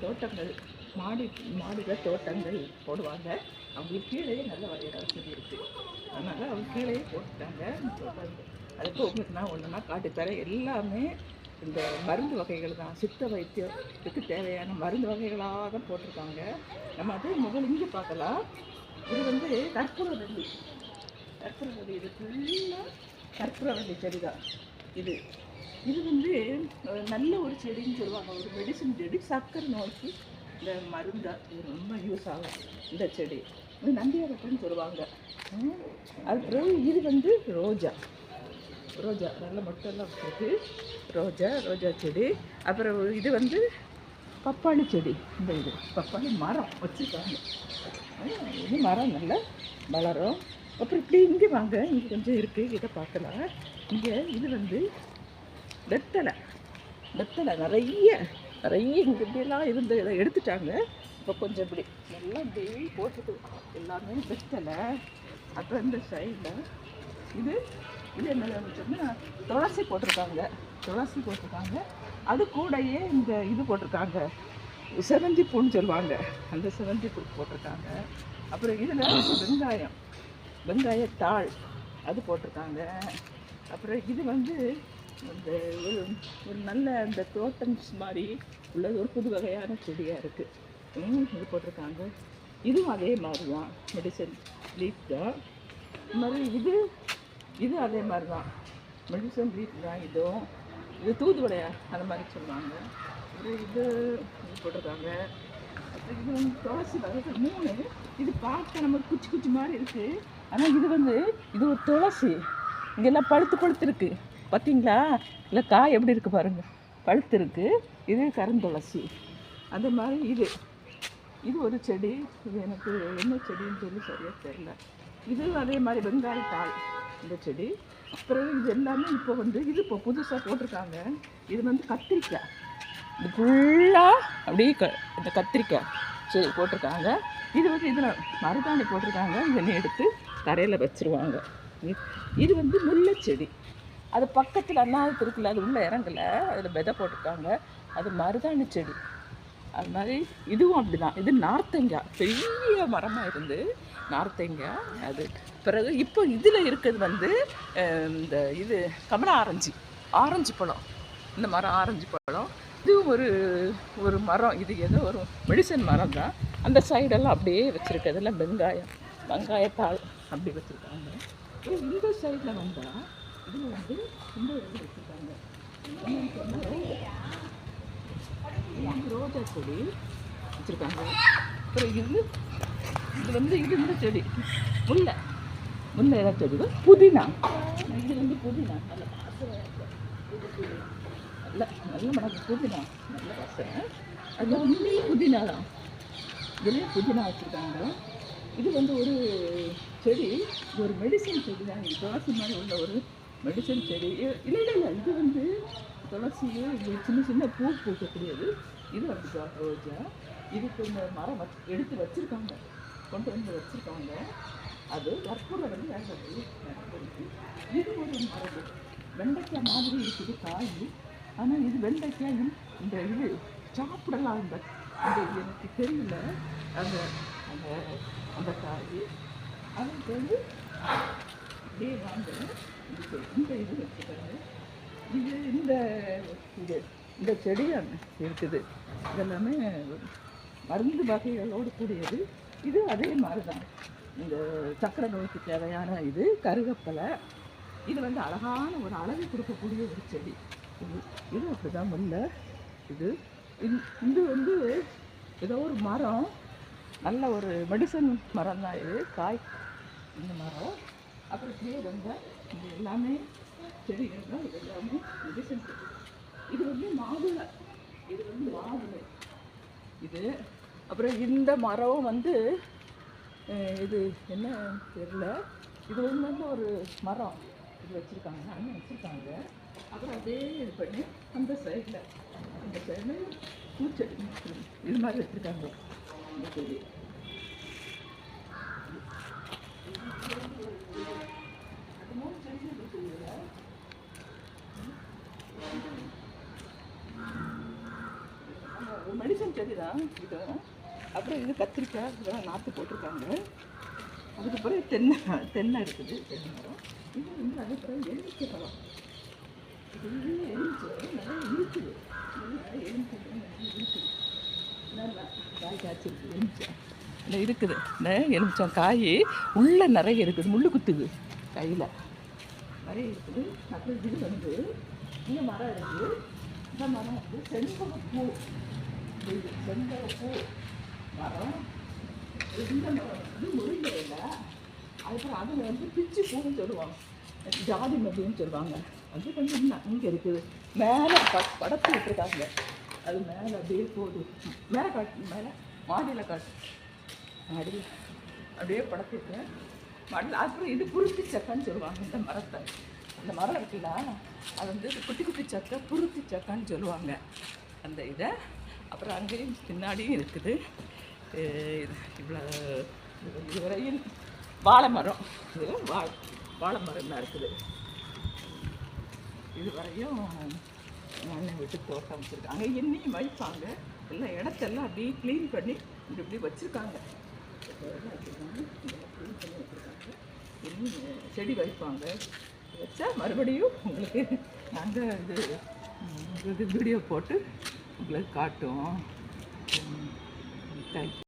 தோட்டங்கள் மாடியில் தோட்டங்கள் போடுவாங்க. அவங்களுக்கு கீழேயே நல்ல வகையான வசதி இருக்குது. அதனால் அவங்க கீழேயே போட்டுட்டாங்க தோட்டங்கள். அதுக்கு உங்களுக்கு நான் ஒன்றுனா காட்டித்தரேன். எல்லாமே இந்த மருந்து வகைகள் தான், சித்த வைத்தியத்துக்கு தேவையான மருந்து வகைகளாக தான் போட்டிருக்காங்க. நம்ம அது முதல்ல இங்கே பார்க்கலாம். இது வந்து கற்பூரவள்ளி. இது ஃபுல்லாக கற்பூரவள்ளி செடி தான். இது இது வந்து நல்ல ஒரு செடின்னு சொல்லுவாங்க, ஒரு மெடிசன் செடி. சர்க்கரை நோய்க்கு இந்த மருந்தாக இது ரொம்ப யூஸ் ஆகும் இந்த செடி. இது நந்தியாரப்பன்னு சொல்லுவாங்க. அதுக்கப்புறம் இது வந்து ரோஜா நல்ல மொட்டெல்லாம் வச்சுருக்கு. ரோஜா செடி. அப்புறம் இது வந்து பப்பாளி செடி. இது பப்பாளி மரம் வச்சுருக்காங்க. இது மரம் நல்லா வளரும். அப்புறம் இப்படி இங்கே வாங்க, இங்கே கொஞ்சம் இருக்குது, இதை பார்க்கலாம். இங்கே இது வந்து வெத்தலை நிறைய இங்கே இப்படியெல்லாம் இருந்து இதை எடுத்துட்டாங்க. இப்போ கொஞ்சம் இப்படி எல்லாம் இப்படி போட்டுட்டு எல்லாமே வெத்தலை. அப்புறம் இந்த சைடில் இது என்ன சொன்னால் துளசி போட்டிருக்காங்க. அது கூடயே இந்த இது போட்டிருக்காங்க, செவந்தி பூன்னு சொல்லுவாங்க, அந்த செவந்தி பூ போட்டிருக்காங்க. அப்புறம் இதில் வெங்காயத்தாள் அது போட்டிருக்காங்க. அப்புறம் இது வந்து இந்த ஒரு நல்ல இந்த தோட்டம்ஸ் மாதிரி உள்ளது, ஒரு புது வகையான செடியாக இருக்குது. இது போட்டிருக்காங்க. இதுவும் அதே மாதிரி தான், மெடிசன் லீஃப் தான். இது மாதிரி இது அதே மாதிரி தான், மெடிசன் லீஃப் தான். இது தூதுவளையா அந்த மாதிரி சொல்லுவாங்க. இது போட்டிருக்காங்க. அப்புறம் இது வந்து துளசி வகை 3. இது பார்க்க நமக்கு குச்சி மாதிரி இருக்குது. ஆனால் இது ஒரு துளசி. இங்கெல்லாம் பழுத்து பார்த்தீங்களா? இல்லை காய் எப்படி இருக்குது பாருங்கள், பழுத்து இருக்குது. இது கருந்துளசி. அதே மாதிரி இது ஒரு செடி. இது எனக்கு என்ன செடின்னு சொல்லி சரியாக தெரியல. இது அதே மாதிரி வெங்காயத்தாள் இந்த செடி. அப்புறம் இது எல்லாமே இப்போ புதுசாக போட்டிருக்காங்க. இது வந்து கத்திரிக்காய். இது ஃபுல்லாக அப்படியே இந்த கத்திரிக்காய் செடி போட்டிருக்காங்க. இது வந்து இதில் மருதாணி போட்டிருக்காங்க. இதனை எடுத்து தரையில் வச்சுருவாங்க. இது வந்து முல்லை செடி. அது பக்கத்தில் அண்ணாவது இருக்குல்ல, அது உள்ளே இறங்கலை, அதில் விதை போட்டிருக்காங்க. அது மருதாணி செடி. அது மாதிரி இதுவும் அப்படி தான். இது நார்த்தங்காய், பெரிய மரமாக இருந்து நார்த்தங்காய். அது பிறகு இப்போ இதில் இருக்கிறது வந்து இந்த இது கமலா ஆரஞ்சு பழம். இந்த மரம் ஆரஞ்சு பழம். இதுவும் ஒரு மரம். இது ஏதோ ஒரு மெடிசன் மரம் தான். அந்த சைடெல்லாம் அப்படியே வச்சுருக்கு. அதெல்லாம் வெங்காயத்தாள் அப்படி வச்சுருக்காங்க. இந்த சைடில் வந்தால் இதில் வந்து இந்த இது வச்சுருக்காங்க, ரோஜா செடி வச்சுருக்காங்க. அப்புறம் இது வந்து இந்த செடி முல்லை இலை செடி. புதினா. இது வந்து புதினா நல்ல வாசனை, நல்ல மணக்கு புதினா, நல்ல வாசனை. அதில் வந்து புதினா தான், இதுலேயே புதினா வச்சுருக்காங்க. இது வந்து ஒரு செடி, இது ஒரு மெடிசன் செடி தான். இது துளசி மாதிரி உள்ள ஒரு மெடிசன் செடி. இல்லை இது வந்து துளசியே இது சின்ன பூ பூக்கக்கூடியது. இது வந்து ரோஜா. இதுக்கு இந்த மரம் எடுத்து வச்சுருக்காங்க, கொண்டு வந்து வச்சுருக்காங்க. அது கற்பூரவள்ளி. இது ஒரு மரம், வெண்டைக்காய் மாதிரி இருக்குது காய். ஆனால் இது வெண்டைக்காயும் இந்த இது சாப்பிடலாம். இந்த எனக்கு தெரியல அந்த அந்த அந்த காய். அதுக்கு வந்து அப்படியே வாங்க இந்த இது வச்சுக்காங்க. இந்த செடியாக இருக்குது. இதெல்லாமே மருந்து வகைகளோடு கூடியது. இது அதே மாதிரி தான், இந்த சக்கரை நோய்க்கு தேவையான இது கருகப்பலை. இது வந்து அழகான ஒரு அழகு கொடுக்கக்கூடிய ஒரு செடி. இது அப்படி தான் முல்லை. இது வந்து ஏதோ ஒரு மரம், நல்ல ஒரு மெடிசன் மரம் தான் இது. காய் இந்த மரம். அப்புறம் இப்படியே வந்தால் இது எல்லாமே செடிகள் தான். இது எல்லாமே மெடிசன் செடி. இது வந்து மாதுளை. இது அப்புறம் இந்த மரம் வந்து இது என்ன தெரியல. இது வந்து ஒரு மரம் இது வச்சுருக்காங்க. அப்புறம் அதே இது பண்ணி அந்த சைடில் பூச்செடி இது மாதிரி வச்சுருக்காங்க. இந்த செடி மெடிசன் செடி தான் இது. அப்புறம் இது கத்திரிக்காய் இதெல்லாம் நாற்று போட்டிருக்காங்க. அதுக்கப்புறம் தென்னை இருக்குது, தென்னை மரம். இது வந்து அதுக்கப்புறம் எலுமிச்சை பழம். இது எலுமிச்சை நிறைய இருக்குது. எலுமிச்சை நிறைய இருக்குது. நல்லா காய் காய்ச்சிருக்கு எலுமிச்சை. இல்லை இருக்குது, இந்த எலுமிச்சம் காய் உள்ளே நிறைய இருக்குது. முள்ளு குத்துது கையில் நிறைய இருக்குது. அப்புறம் இது வந்து இந்த மரம் இருக்குது. இந்த மரம் வந்து செண்பகப்பூ. இது செண்பகப்பூ மரம். இந்த மரம் வந்து முருங்கை இல்லை. அதுக்கப்புறம் அதில் வந்து பிச்சு பூன்னு சொல்லுவாங்க, ஜாதி மல்லின்னு சொல்லுவாங்க. அது கொஞ்சம் இங்கே இருக்குது. மேலே படத்து விட்டுருக்காங்க. அது மேலே அப்படியே போகுது. மேலே காட்டு, மேலே மாடியில் காட்டு, மாடியில் அப்படியே படத்திருக்கேன் மாடியில். அப்புறம் இது புருத்தி சக்கைன்னு சொல்லுவாங்க இந்த மரத்தை. இந்த மரம் இருக்குல்ல, அது வந்து குட்டி குட்டி சக்கை புருத்தி சக்கைன்னு சொல்லுவாங்க அந்த இதை. அப்புறம் அங்கேயும் பின்னாடியும் இருக்குது. இவ்வளோ இதுவரையும் வாழை மரம், இது வாழை மரம் தான் இருக்குது. இது வரையும் மண்ணை விட்டு தோட்டம் வச்சுருக்காங்க. எண்ணெயும் வைப்பாங்க. எல்லாம் இடத்தெல்லாம் அப்படியே க்ளீன் பண்ணி இப்படி வச்சுருக்காங்க. க்ளீன் பண்ணி வச்சுருக்காங்க. இன்னும் செடி வைப்பாங்க. வச்சா மறுபடியும் உங்களுக்கு நாங்கள் இது வீடியோ போட்டு உங்களுக்கு காட்டுவோம். தேங்க்யூ.